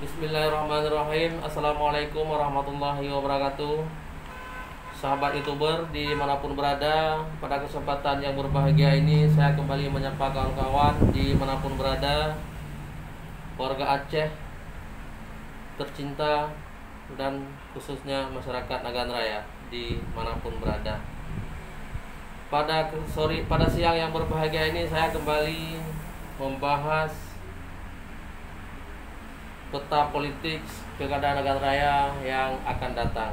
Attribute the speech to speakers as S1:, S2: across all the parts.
S1: Bismillahirrahmanirrahim. Assalamualaikum warahmatullahi wabarakatuh. Sahabat YouTuber dimanapun berada, pada kesempatan yang berbahagia ini saya kembali menyapa kawan-kawan dimanapun berada, warga Aceh tercinta dan khususnya masyarakat Nagan Raya dimanapun berada. Pada siang yang berbahagia ini saya kembali membahas peta politik Pilkada Nagan Raya yang akan datang.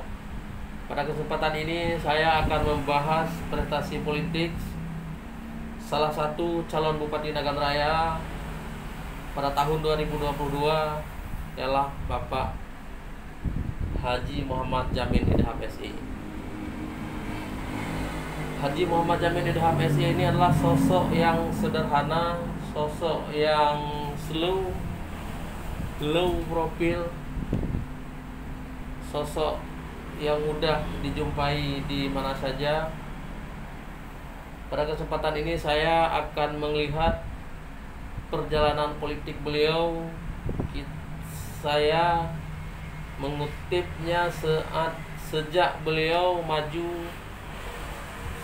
S1: Pada kesempatan ini saya akan membahas prestasi politik salah satu calon Bupati Nagan Raya pada tahun 2022 ialah Bapak Haji Muhammad Jamin Idham SI. Haji Muhammad Jamin Idham SI ini adalah sosok yang sederhana, sosok yang low profil, sosok yang mudah dijumpai di mana saja. Pada kesempatan ini saya akan melihat perjalanan politik beliau. Saya mengutipnya sejak beliau maju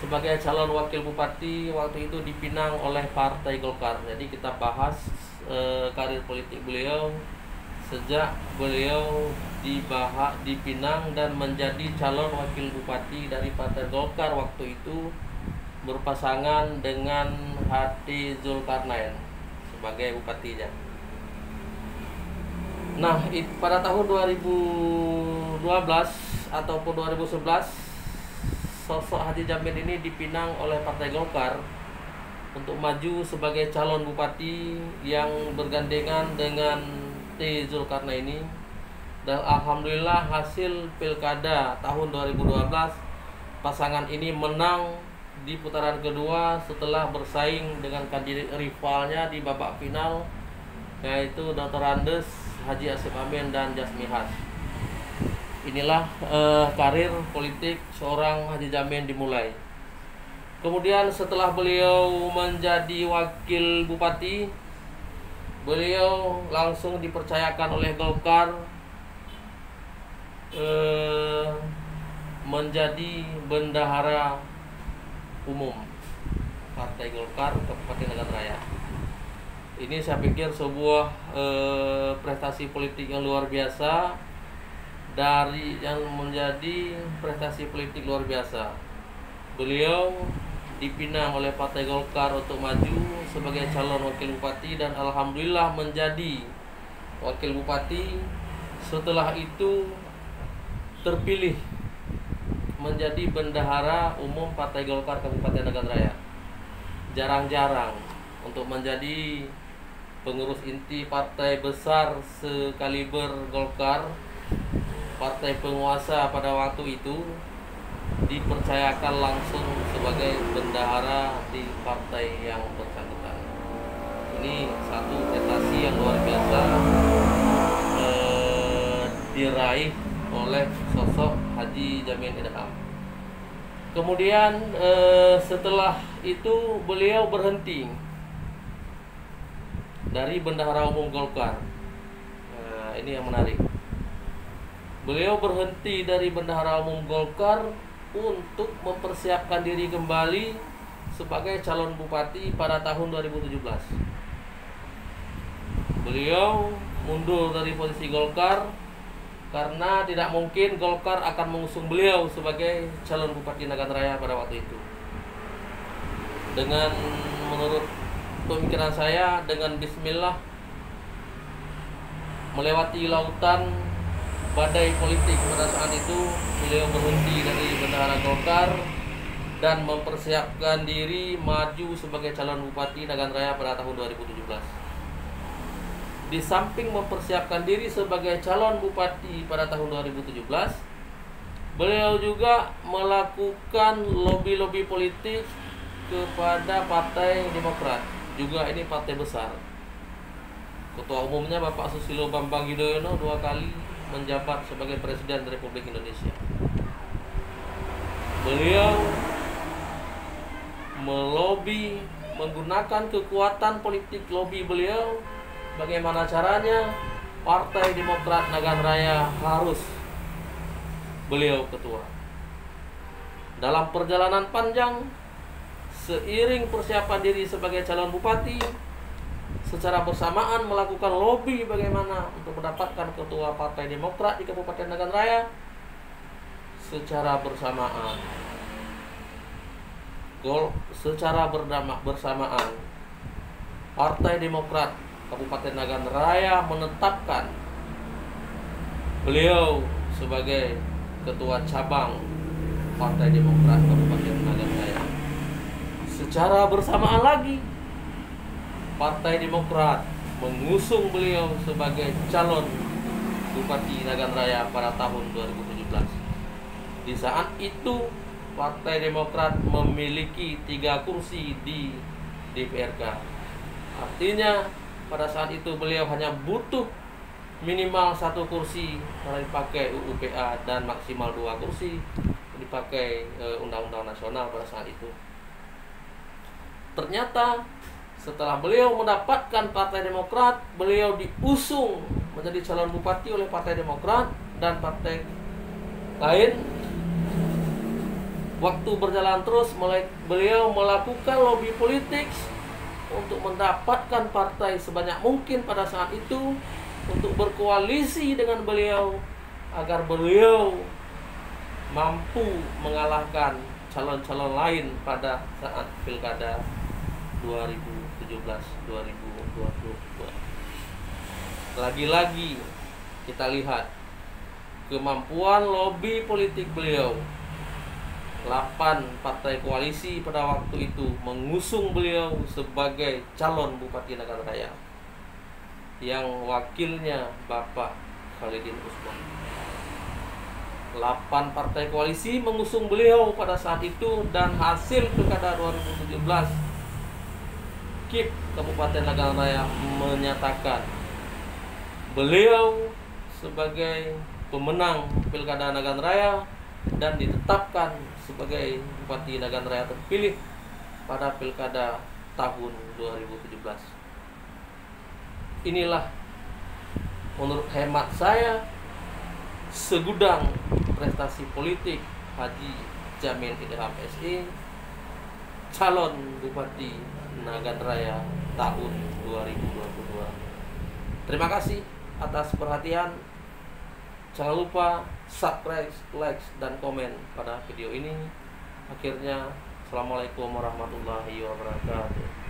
S1: sebagai calon wakil bupati waktu itu di Pinang oleh Partai Golkar. Jadi kita bahas karir politik beliau sejak beliau di Pinang dan menjadi calon wakil bupati dari Partai Golkar waktu itu berpasangan dengan Hadi Zulkarnain sebagai bupatinya. Nah, pada tahun 2012 ataupun 2011 sosok Haji Jamin ini dipinang oleh Partai Golkar untuk maju sebagai calon bupati yang bergandengan dengan T. Zulkarnain ini. Dan alhamdulillah hasil pilkada tahun 2012 pasangan ini menang di putaran kedua setelah bersaing dengan kandidat rivalnya di babak final, yaitu Dr. Andes, Haji Asif Amin dan Jasmi Has. Inilah karir politik seorang Haji Jamin dimulai. Kemudian setelah beliau menjadi wakil bupati, beliau langsung dipercayakan oleh Golkar menjadi bendahara umum Partai Golkar Kabupaten Nagan Raya. Ini saya pikir sebuah prestasi politik yang luar biasa, dari yang menjadi prestasi politik luar biasa. Beliau dipinang oleh Partai Golkar untuk maju sebagai calon wakil bupati dan alhamdulillah menjadi wakil bupati. Setelah itu terpilih menjadi bendahara umum Partai Golkar Kabupaten Nagan Raya. Jarang-jarang untuk menjadi pengurus inti partai besar sekaliber Golkar, partai penguasa pada waktu itu, dipercayakan langsung sebagai bendahara di partai yang bersangkutan. Ini satu prestasi yang luar biasa diraih oleh sosok Haji Jamin Idham. Kemudian setelah itu beliau berhenti dari bendahara umum Golkar. Ini yang menarik. Beliau berhenti dari bendahara umum Golkar untuk mempersiapkan diri kembali sebagai calon bupati pada tahun 2017. Beliau mundur dari posisi Golkar karena tidak mungkin Golkar akan mengusung beliau sebagai calon bupati Nagan Raya pada waktu itu. Dengan menurut pemikiran saya, dengan bismillah melewati lautan badai politik pada saat itu, beliau berhenti dari bendahara Golkar dan mempersiapkan diri maju sebagai calon bupati Nagan Raya pada tahun 2017. Di samping mempersiapkan diri sebagai calon bupati pada tahun 2017, beliau juga melakukan lobby-lobby politik kepada Partai Demokrat. Juga ini partai besar. Ketua umumnya Bapak Susilo Bambang Yudhoyono 2 kali menjabat sebagai Presiden Republik Indonesia. Beliau melobi, menggunakan kekuatan politik lobby beliau. Bagaimana caranya? Partai Demokrat Nagan Raya harus beliau ketua. Dalam perjalanan panjang, seiring persiapan diri sebagai calon bupati, secara bersamaan melakukan lobby bagaimana untuk mendapatkan ketua Partai Demokrat di Kabupaten Nagan Raya. Secara bersamaan Partai Demokrat Kabupaten Nagan Raya menetapkan beliau sebagai ketua cabang Partai Demokrat Kabupaten Nagan Raya. Secara bersamaan lagi, Partai Demokrat mengusung beliau sebagai calon Bupati Nagan Raya pada tahun 2017. Di saat itu, Partai Demokrat memiliki 3 kursi di DPRK. Artinya, pada saat itu beliau hanya butuh minimal 1 kursi karena dipakai UUPA dan maksimal 2 kursi dipakai Undang-Undang Nasional pada saat itu. Ternyata setelah beliau mendapatkan Partai Demokrat, beliau diusung menjadi calon bupati oleh Partai Demokrat dan partai lain. Waktu berjalan terus, beliau melakukan lobby politik untuk mendapatkan partai sebanyak mungkin pada saat itu untuk berkoalisi dengan beliau agar beliau mampu mengalahkan calon-calon lain pada saat Pilkada 2017-2022. Lagi-lagi kita lihat kemampuan lobby politik beliau. 8 partai koalisi pada waktu itu mengusung beliau sebagai calon Bupati Nagan Raya, yang wakilnya Bapak Khalidin Usman. 8 partai koalisi mengusung beliau pada saat itu, dan hasil Pilkada 2017 KIP Kabupaten Nagan Raya menyatakan beliau sebagai pemenang Pilkada Nagan Raya dan ditetapkan sebagai Bupati Nagan Raya terpilih pada Pilkada tahun 2017. Inilah menurut hemat saya segudang prestasi politik Haji Jamin Idham SE, calon Bupati Nagan Raya tahun 2022. Terima kasih atas perhatian. Jangan lupa subscribe, like, dan komen pada video ini. Akhirnya, Assalamualaikum warahmatullahi wabarakatuh.